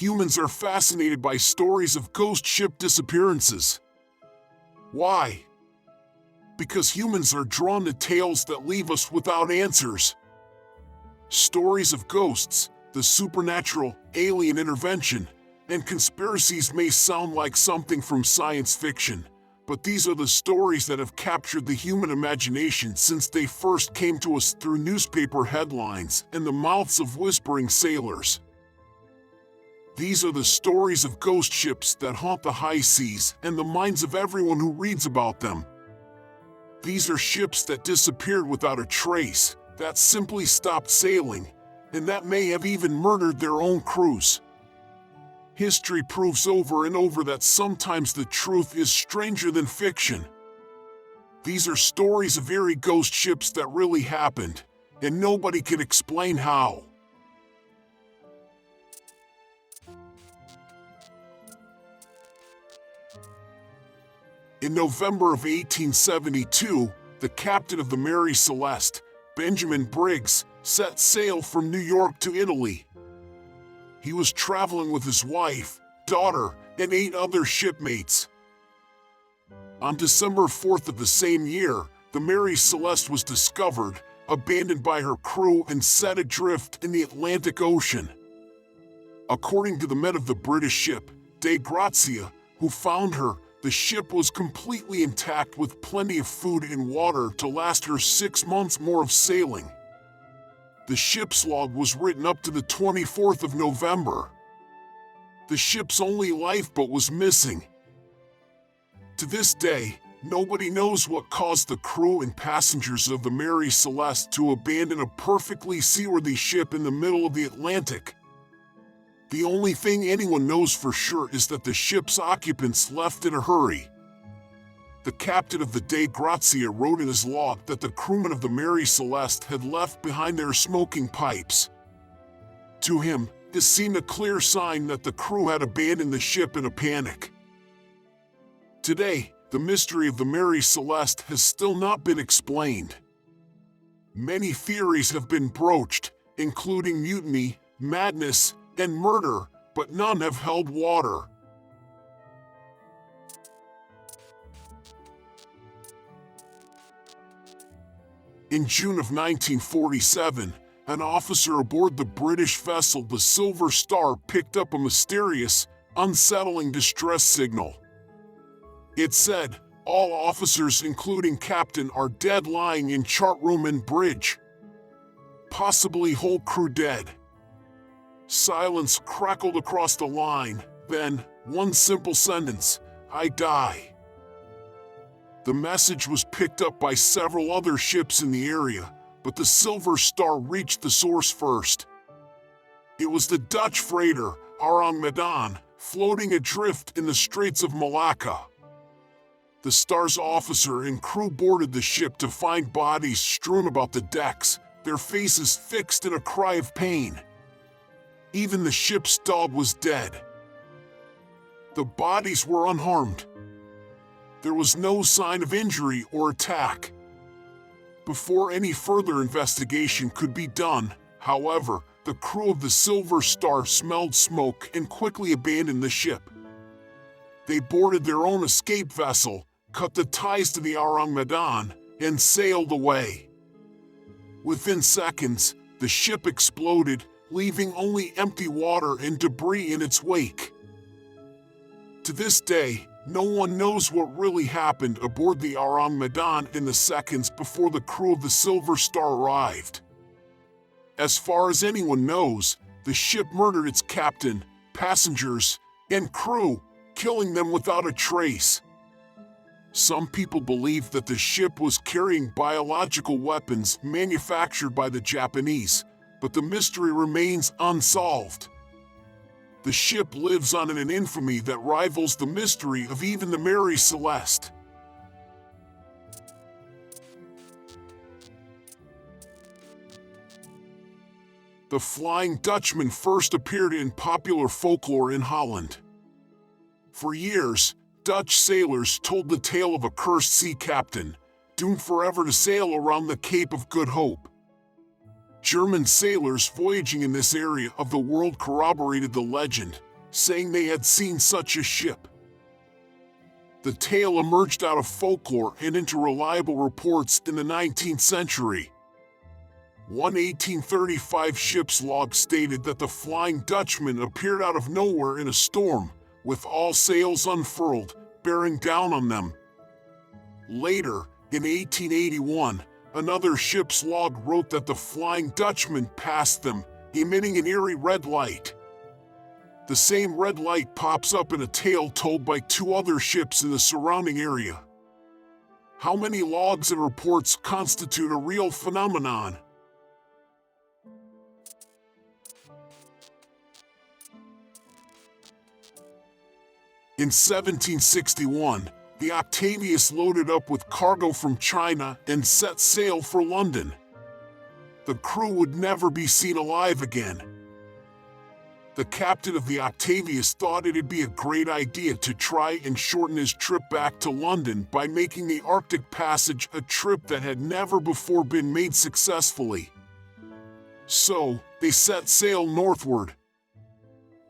Humans are fascinated by stories of ghost ship disappearances. Why? Because humans are drawn to tales that leave us without answers. Stories of ghosts, the supernatural, alien intervention, and conspiracies may sound like something from science fiction, but these are the stories that have captured the human imagination since they first came to us through newspaper headlines and the mouths of whispering sailors. These are the stories of ghost ships that haunt the high seas and the minds of everyone who reads about them. These are ships that disappeared without a trace, that simply stopped sailing, and that may have even murdered their own crews. History proves over and over that sometimes the truth is stranger than fiction. These are stories of eerie ghost ships that really happened, and nobody can explain how. In November of 1872, the captain of the Mary Celeste, Benjamin Briggs, set sail from New York to Italy. He was traveling with his wife, daughter, and 8 other shipmates. On December 4th of the same year, the Mary Celeste was discovered, abandoned by her crew and set adrift in the Atlantic Ocean. According to the men of the British ship, Dei Grazia, who found her, the ship was completely intact with plenty of food and water to last her 6 months more of sailing. The ship's log was written up to the 24th of November. The ship's only lifeboat was missing. To this day, nobody knows what caused the crew and passengers of the Mary Celeste to abandon a perfectly seaworthy ship in the middle of the Atlantic. The only thing anyone knows for sure is that the ship's occupants left in a hurry. The captain of the Dei Grazia wrote in his log that the crewmen of the Mary Celeste had left behind their smoking pipes. To him, this seemed a clear sign that the crew had abandoned the ship in a panic. Today, the mystery of the Mary Celeste has still not been explained. Many theories have been broached, including mutiny, madness, and murder, but none have held water. In June of 1947, an officer aboard the British vessel the Silver Star picked up a mysterious, unsettling distress signal. It said, "All officers including captain are dead lying in chart room and bridge. Possibly whole crew dead." Silence crackled across the line, then, one simple sentence, "I die." The message was picked up by several other ships in the area, but the Silver Star reached the source first. It was the Dutch freighter, Orang Medan, floating adrift in the Straits of Malacca. The Star's officer and crew boarded the ship to find bodies strewn about the decks, their faces fixed in a cry of pain. Even the ship's dog was dead. The bodies were unharmed. There was no sign of injury or attack. Before any further investigation could be done, however, the crew of the Silver Star smelled smoke and quickly abandoned the ship. They boarded their own escape vessel, cut the ties to the Orang Medan, and sailed away. Within seconds, the ship exploded, leaving only empty water and debris in its wake. To this day, no one knows what really happened aboard the Orang Medan in the seconds before the crew of the Silver Star arrived. As far as anyone knows, the ship murdered its captain, passengers, and crew, killing them without a trace. Some people believe that the ship was carrying biological weapons manufactured by the Japanese, but the mystery remains unsolved. The ship lives on in an infamy that rivals the mystery of even the Mary Celeste. The Flying Dutchman first appeared in popular folklore in Holland. For years, Dutch sailors told the tale of a cursed sea captain, doomed forever to sail around the Cape of Good Hope. German sailors voyaging in this area of the world corroborated the legend, saying they had seen such a ship. The tale emerged out of folklore and into reliable reports in the 19th century. One 1835 ship's log stated that the Flying Dutchman appeared out of nowhere in a storm, with all sails unfurled, bearing down on them. Later, in 1881, another ship's log wrote that the Flying Dutchman passed them, emitting an eerie red light. The same red light pops up in a tale told by two other ships in the surrounding area. How many logs and reports constitute a real phenomenon? In 1761, the Octavius loaded up with cargo from China and set sail for London. The crew would never be seen alive again. The captain of the Octavius thought it'd be a great idea to try and shorten his trip back to London by making the Arctic Passage a trip that had never before been made successfully. So, they set sail northward.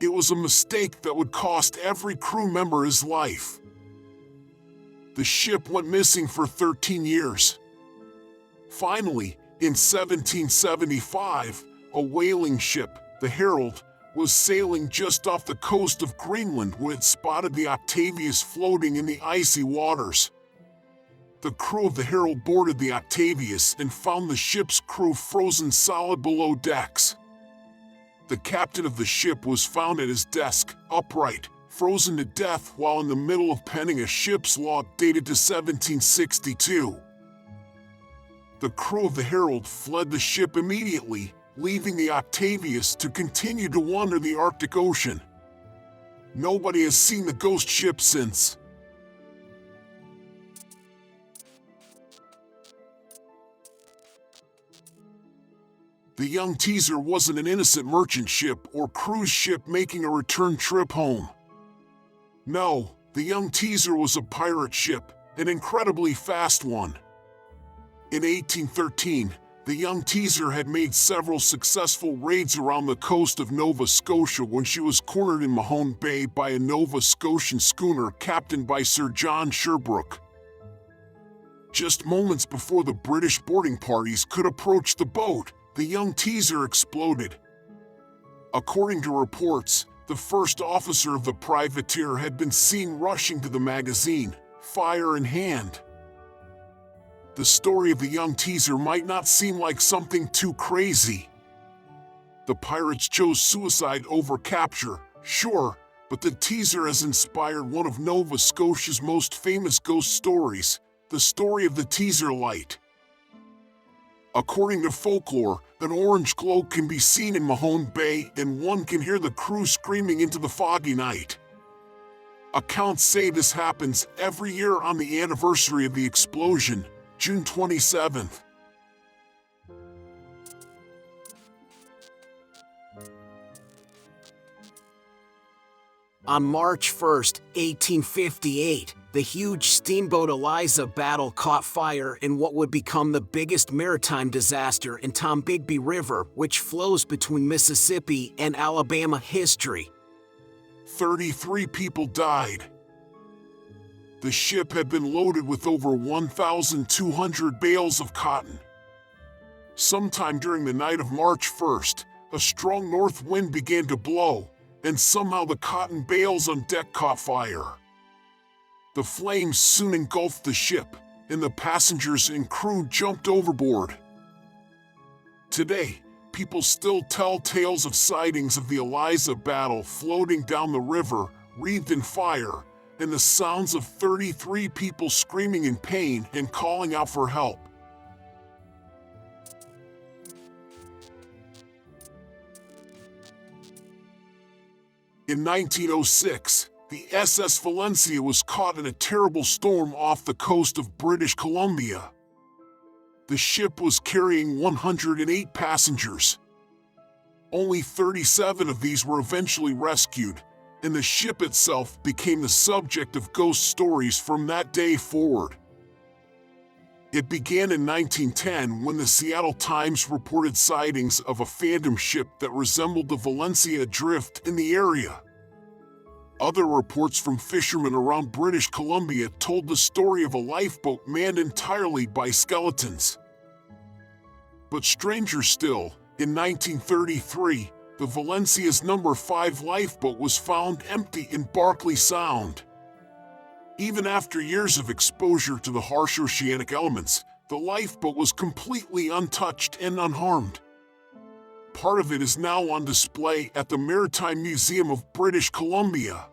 It was a mistake that would cost every crew member his life. The ship went missing for 13 years. Finally, in 1775, a whaling ship, the Herald, was sailing just off the coast of Greenland when it spotted the Octavius floating in the icy waters. The crew of the Herald boarded the Octavius and found the ship's crew frozen solid below decks. The captain of the ship was found at his desk, upright, frozen to death while in the middle of penning a ship's log dated to 1762. The crew of the Herald fled the ship immediately, leaving the Octavius to continue to wander the Arctic Ocean. Nobody has seen the ghost ship since. The Young Teaser wasn't an innocent merchant ship or cruise ship making a return trip home. No, the Young Teaser was a pirate ship, an incredibly fast one. In 1813, the Young Teaser had made several successful raids around the coast of Nova Scotia when she was cornered in Mahone Bay by a Nova Scotian schooner captained by Sir John Sherbrooke. Just moments before the British boarding parties could approach the boat, the Young Teaser exploded. According to reports, the first officer of the privateer had been seen rushing to the magazine, fire in hand. The story of the Young Teaser might not seem like something too crazy. The pirates chose suicide over capture, sure, but the Teaser has inspired one of Nova Scotia's most famous ghost stories, the story of the Teaser Light. According to folklore, an orange glow can be seen in Mahone Bay and one can hear the crew screaming into the foggy night. Accounts say this happens every year on the anniversary of the explosion, June 27th. On March 1st, 1858, the huge steamboat Eliza battle caught fire in what would become the biggest maritime disaster in Tombigbee River, which flows between Mississippi and Alabama history. 33 people died. The ship had been loaded with over 1,200 bales of cotton. Sometime during the night of March 1st, a strong north wind began to blow, and somehow the cotton bales on deck caught fire. The flames soon engulfed the ship, and the passengers and crew jumped overboard. Today, people still tell tales of sightings of the Eliza battle floating down the river, wreathed in fire, and the sounds of 33 people screaming in pain and calling out for help. In 1906, the SS Valencia was caught in a terrible storm off the coast of British Columbia. The ship was carrying 108 passengers. Only 37 of these were eventually rescued, and the ship itself became the subject of ghost stories from that day forward. It began in 1910 when the Seattle Times reported sightings of a phantom ship that resembled the Valencia adrift in the area. Other reports from fishermen around British Columbia told the story of a lifeboat manned entirely by skeletons. But stranger still, in 1933, the Valencia's No. 5 lifeboat was found empty in Barkley Sound. Even after years of exposure to the harsh oceanic elements, the lifeboat was completely untouched and unharmed. Part of it is now on display at the Maritime Museum of British Columbia.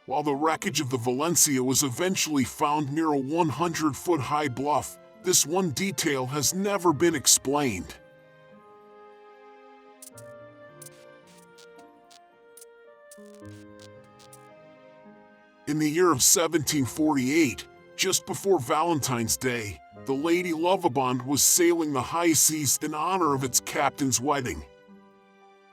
While the wreckage of the Valencia was eventually found near a 100-foot-high bluff, this one detail has never been explained. In the year of 1748, just before Valentine's Day, the Lady Lovibond was sailing the high seas in honor of its captain's wedding.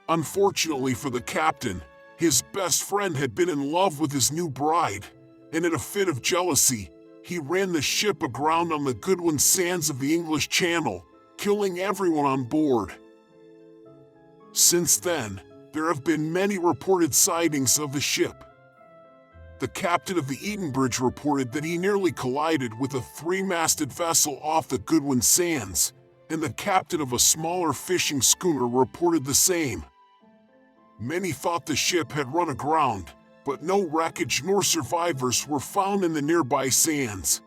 Unfortunately for the captain, his best friend had been in love with his new bride, and in a fit of jealousy, he ran the ship aground on the Goodwin Sands of the English Channel, killing everyone on board. Since then, there have been many reported sightings of the ship. The captain of the Edenbridge reported that he nearly collided with a three-masted vessel off the Goodwin Sands, and the captain of a smaller fishing schooner reported the same. Many thought the ship had run aground, but no wreckage nor survivors were found in the nearby sands.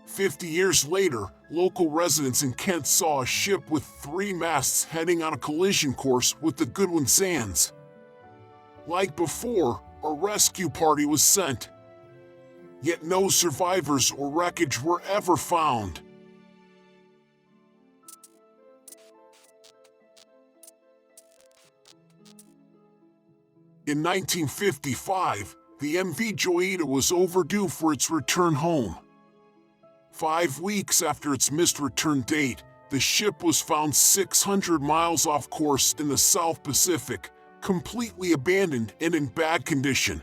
50 years later, local residents in Kent saw a ship with 3 masts heading on a collision course with the Goodwin Sands. Like before, a rescue party was sent, yet no survivors or wreckage were ever found. In 1955, the MV Joyita was overdue for its return home. 5 weeks after its missed return date, the ship was found 600 miles off course in the South Pacific, completely abandoned and in bad condition.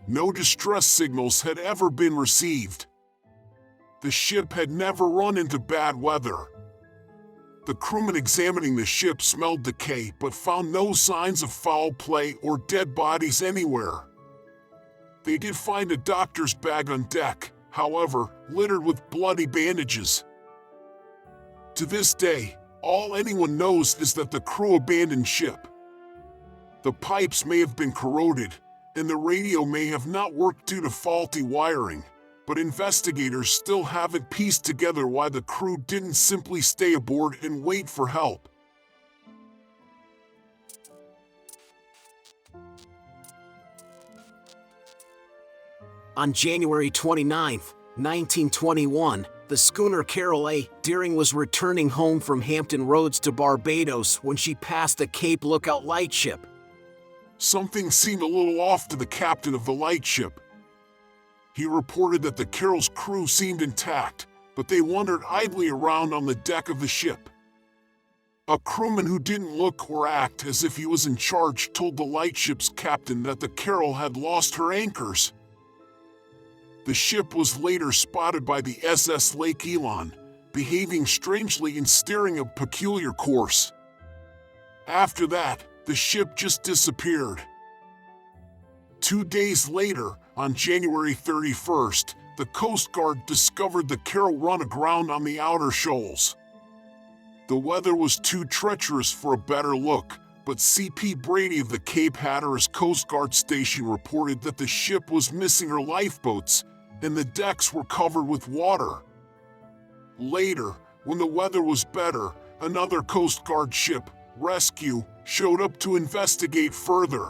No distress signals had ever been received. The ship had never run into bad weather. The crewmen examining the ship smelled decay but found no signs of foul play or dead bodies anywhere. They did find a doctor's bag on deck, however, littered with bloody bandages. To this day, all anyone knows is that the crew abandoned ship. The pipes may have been corroded, and the radio may have not worked due to faulty wiring, but investigators still haven't pieced together why the crew didn't simply stay aboard and wait for help. On January 29, 1921, the schooner Carol A. Deering was returning home from Hampton Roads to Barbados when she passed the Cape Lookout lightship. Something seemed a little off to the captain of the lightship. He reported that the Carol's crew seemed intact, but they wandered idly around on the deck of the ship. A crewman who didn't look or act as if he was in charge told the lightship's captain that the Carol had lost her anchors. The ship was later spotted by the SS Lake Elon, behaving strangely and steering a peculiar course. After that, the ship just disappeared. 2 days later, on January 31st, the Coast Guard discovered the Carol run aground on the outer shoals. The weather was too treacherous for a better look, but C.P. Brady of the Cape Hatteras Coast Guard Station reported that the ship was missing her lifeboats, and the decks were covered with water. Later, when the weather was better, another Coast Guard ship, Rescue, showed up to investigate further.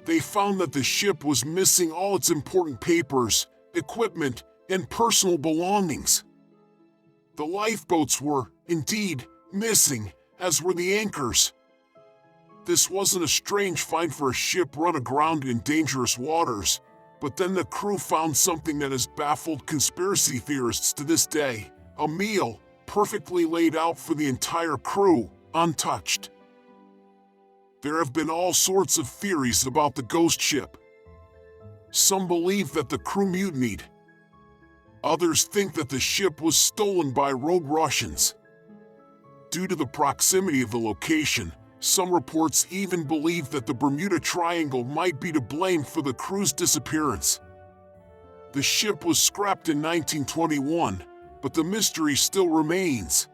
They found that the ship was missing all its important papers, equipment, and personal belongings. The lifeboats were, indeed, missing, as were the anchors. This wasn't a strange find for a ship run aground in dangerous waters, but then the crew found something that has baffled conspiracy theorists to this day: a meal, perfectly laid out for the entire crew, untouched. There have been all sorts of theories about the ghost ship. Some believe that the crew mutinied. Others think that the ship was stolen by rogue Russians. Due to the proximity of the location, Some reports even believe that the Bermuda Triangle might be to blame for the crew's disappearance. The ship was scrapped in 1921, but the mystery still remains.